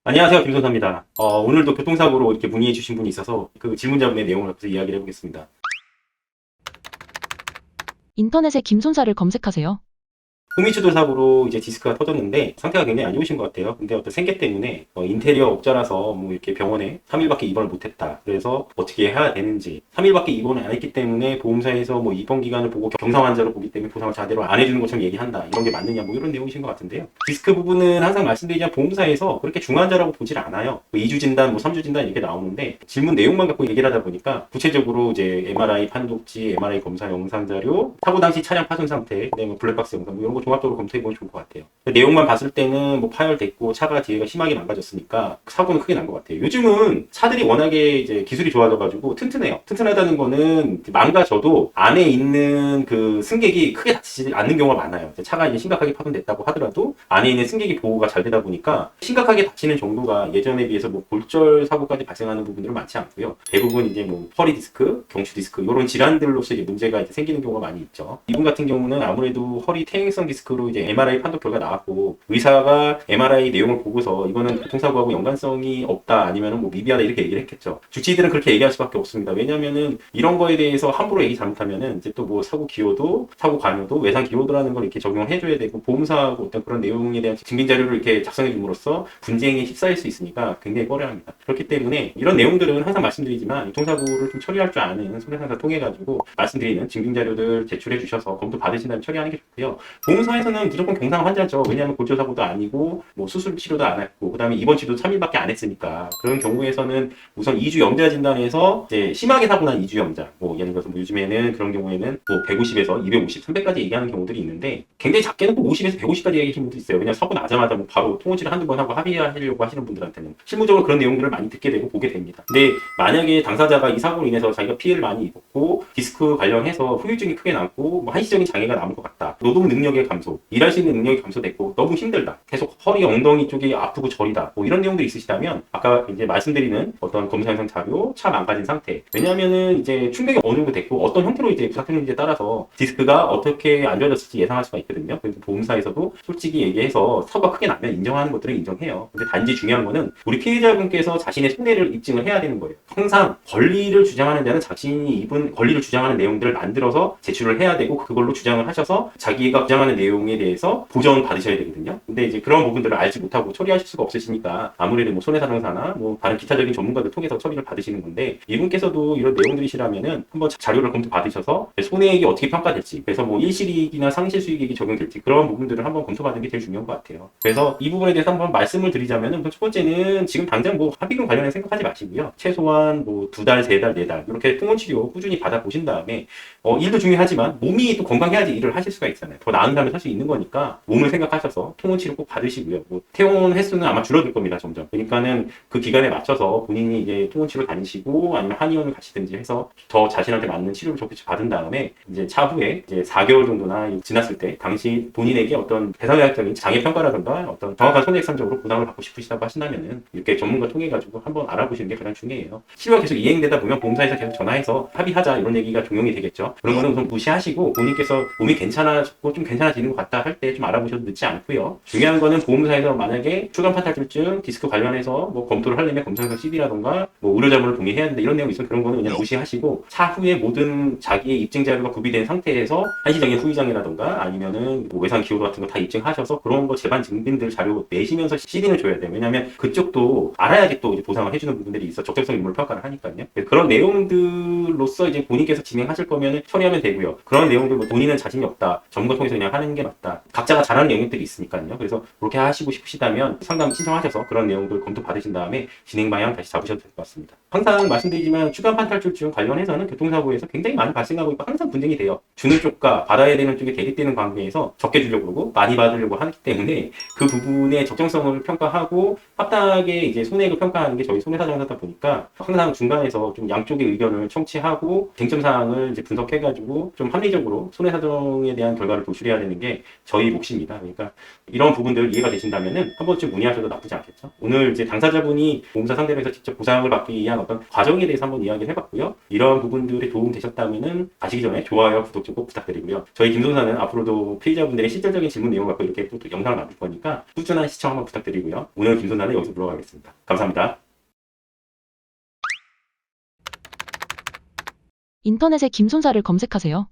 안녕하세요. 김선사입니다. 오늘도 교통사고로 이렇게 문의해 주신 분이 있어서 그 질문자분의 내용을 앞서 이야기를 해보겠습니다. 인터넷에 김손사를 검색하세요. 후미추돌 사고로 이제 디스크가 터졌는데 상태가 굉장히 안 좋으신 것 같아요. 근데 어떤 생계 때문에 인테리어 업자라서 뭐 이렇게 병원에 3일밖에 입원을 못했다. 그래서 어떻게 해야 되는지 3일밖에 입원을 안 했기 때문에 보험사에서 뭐 입원 기간을 보고 경상 환자로 보기 때문에 보상을 제대로 안 해주는 것처럼 얘기한다. 이런 게 맞느냐 뭐 이런 내용이신 것 같은데요. 디스크 부분은 항상 말씀드리지만 보험사에서 그렇게 중환자라고 보질 않아요. 뭐 2주 진단, 뭐 3주 진단 이렇게 나오는데 질문 내용만 갖고 얘기를 하다 보니까 구체적으로 이제 MRI 판독지, MRI 검사 영상 자료, 사고 당시 차량 파손 상태, 그다음에 블랙박스 영상 뭐 이런 거 종합적으로 검토해보면 좋을 것 같아요. 내용만 봤을 때는 뭐 파열됐고 차가 뒤에가 심하게 망가졌으니까 사고는 크게 난 것 같아요. 요즘은 차들이 워낙에 이제 기술이 좋아져가지고 튼튼해요. 튼튼하다는 거는 망가져도 안에 있는 그 승객이 크게 다치지 않는 경우가 많아요. 차가 이제 심각하게 파손됐다고 하더라도 안에 있는 승객이 보호가 잘 되다 보니까 심각하게 다치는 정도가 예전에 비해서 뭐 골절 사고까지 발생하는 부분들은 많지 않고요. 대부분 이제 뭐 허리 디스크, 경추 디스크 이런 질환들로서 이제 문제가 이제 생기는 경우가 많이 있죠. 이분 같은 경우는 아무래도 허리 퇴행성 디스크로 이제 MRI 판독 결과 나왔고 의사가 MRI 내용을 보고서 이거는 교통사고하고 연관성이 없다 아니면은 뭐 미비하다 이렇게 얘기를 했겠죠. 주치의들은 그렇게 얘기할 수밖에 없습니다. 왜냐면은 이런 거에 대해서 함부로 얘기 잘못하면은 이제 또 뭐 사고 기여도, 사고 관여도, 외상 기여도라는 걸 이렇게 적용을 해줘야 되고 보험사하고 어떤 그런 내용에 대한 증빙 자료를 이렇게 작성해 줌으로써 분쟁에 휩싸일 수 있으니까 굉장히 꺼려합니다. 그렇기 때문에 이런 내용들은 항상 말씀드리지만 교통사고를 좀 처리할 줄 아는 손해상사 통해 가지고 말씀드리는 증빙 자료들 제출해 주셔서 검토 받으신 다음에 처리하는 게 좋고요. 보험사에서는 무조건 경상 환자죠. 왜냐하면 골절 사고도 아니고 뭐 수술 치료도 안 했고 그다음에 입원 치료도 3일밖에 안 했으니까 그런 경우에서는 우선 2주 영자 진단에서 이제 심하게 사고 난 2주 영자 뭐 예를 들어서 뭐 요즘에는 그런 경우에는 뭐 150에서 250, 300까지 얘기하는 경우들이 있는데 굉장히 작게는 또 50에서 150까지 얘기하시는 분도 있어요. 왜냐면 사고 나자마자 뭐 바로 통원치료 한두 번 하고 합의하려고 하시는 분들한테는 실무적으로 그런 내용들을 많이 듣게 되고 보게 됩니다. 근데 만약에 당사자가 이 사고로 인해서 자기가 피해를 많이 입었고 디스크 관련해서 후유증이 크게 남고 뭐 한시적인 장애가 남을 것 같다. 노동 능력의 감소, 일할 수 있는 능력이 감소됐고 너무 힘들다. 계속 허리 엉덩이 쪽이 아프고 저리다. 뭐 이런 내용들이 있으시다면 아까 이제 말씀드리는 어떤 검사 영상 자료, 차 망가진 상태. 왜냐하면은 이제 충격이 어느 정도 됐고 어떤 형태로 이제 부닥쳤는지에 따라서 디스크가 어떻게 안 좋아졌을지 예상할 수가 있거든요. 그래서 보험사에서도 솔직히 얘기해서 사고가 크게 나면 인정하는 것들은 인정해요. 근데 단지 중요한 거는 우리 피해자분께서 자신의 손해를 입증을 해야 되는 거예요. 항상 권리를 주장하는 자는 자신이 입은 권리를 주장하는 내용들을 만들어서 제출을 해야 되고 그걸로 주장을 하셔서 자기가 주장하는 내용에 대해서 보전 받으셔야 되거든요. 근데 이제 그런 부분들을 알지 못하고 처리하실 수가 없으시니까 아무래도 뭐 손해사정사나 뭐 다른 기타적인 전문가들 통해서 처리를 받으시는 건데 이분께서도 이런 내용들이시라면은 한번 자료를 검토 받으셔서 손해액이 어떻게 평가될지 그래서 뭐 일시이익이나 상실수익액이 적용될지 그런 부분들을 한번 검토받는 게 제일 중요한 것 같아요. 그래서 이 부분에 대해서 한번 말씀을 드리자면은 첫 번째는 지금 당장 뭐 합의금 관련해 생각하지 마시고요. 최소한 뭐 2달, 3달, 4달 이렇게 통원치료 꾸준히 받아보신 다음에 일도 중요하지만 몸이 또 건강해야지 일을 하실 수가 있잖아요. 더 나은 삶을 살 수 있는 거니까 몸을 생각하셔서 통원치료 꼭 받으시고요. 뭐 퇴원 횟수는 아마 줄어들 겁니다. 점점. 그러니까는 그 기간에 맞춰서 본인이 이제 통원치료 다니시고 아니면 한의원을 가시든지 해서 더 자신한테 맞는 치료를 적극 받은 다음에 이제 차후에 이제 4개월 정도나 지났을 때 당시 본인에게 어떤 대상의학적인 장애 평가라든가 어떤 정확한 손해액 산정으로 보상을 받고 싶으시다고 하신다면은 이렇게 전문가 통해 가지고 한번 알아보시는 게 가장 중요해요. 치료가 계속 이행되다 보면 보험사에서 계속 전화해서 합의하자 이런 얘기가 종용이 되겠죠. 그런 거는 우선 무시하시고 본인께서 몸이 괜찮아졌고 좀 괜찮아지는 것 같다 할 때 좀 알아보셔도 늦지 않고요. 중요한 거는 보험사에서 만약에 추간 판탈출증 디스크 관련해서 뭐 검토를 하려면 검사에서 CD라던가 뭐 의료자문을 동의해야 된다 이런 내용이 있으면 그런 거는 그냥 무시하시고 차후에 모든 자기의 입증 자료가 구비된 상태에서 한시적인 후유장애라던가 아니면은 뭐 외상 기여도 같은 거 다 입증하셔서 그런 거 재반 증빙들 자료 내시면서 CD는 줘야 돼요. 왜냐하면 그쪽도 알아야지 또 이제 보상을 해주는 부분들이 있어 적절성 인물 평가를 하니까요. 그런 내용들로서 이제 본인께서 진행하실 거면은 처리하면 되고요. 그런 내용들 뭐 본인은 자신이 없다. 전문가 통해서 그냥 하는 게 맞다. 각자가 잘하는 영역들이 있으니까요. 그래서 그렇게 하시고 싶으시다면 상담 신청하셔서 그런 내용들 검토 받으신 다음에 진행 방향 다시 잡으셔도 될 것 같습니다. 항상 말씀드리지만 추간 판탈출증 관련해서는 교통사고에서 굉장히 많이 발생하고 있고 항상 분쟁이 돼요. 주는 쪽과 받아야 되는 쪽이 대립되는 관계에서 적게 주려고 그러고 많이 받으려고 하기 때문에 그 부분의 적정성을 평가하고 합당하게 이제 손해액을 평가하는 게 저희 손해사정사다 보니까 항상 중간에서 좀 양쪽의 의견을 청취하고 쟁점 사항을 이제 분석해가지고 좀 합리적으로 손해사정에 대한 결과를 도출해야 되는 게 저희 몫입니다. 그러니까 이런 부분들 이해가 되신다면은 한 번쯤 문의하셔도 나쁘지 않겠죠. 오늘 이제 당사자분이 보험사 상대로 해서 직접 보상을 받기 위한 대한 어떤 과정에 대해서 한번 이야기를 해봤고요. 이러한 부분들이 도움 되셨다면은 가시기 전에 좋아요, 구독 좀 꼭 부탁드리고요. 저희 김손사는 앞으로도 피해자분들의 실질적인 질문 내용을 갖고 이렇게 또 영상을 만들 거니까 꾸준한 시청 한번 부탁드리고요. 오늘 김손사는 여기서 물러가겠습니다. 감사합니다. 인터넷에 김손사를 검색하세요.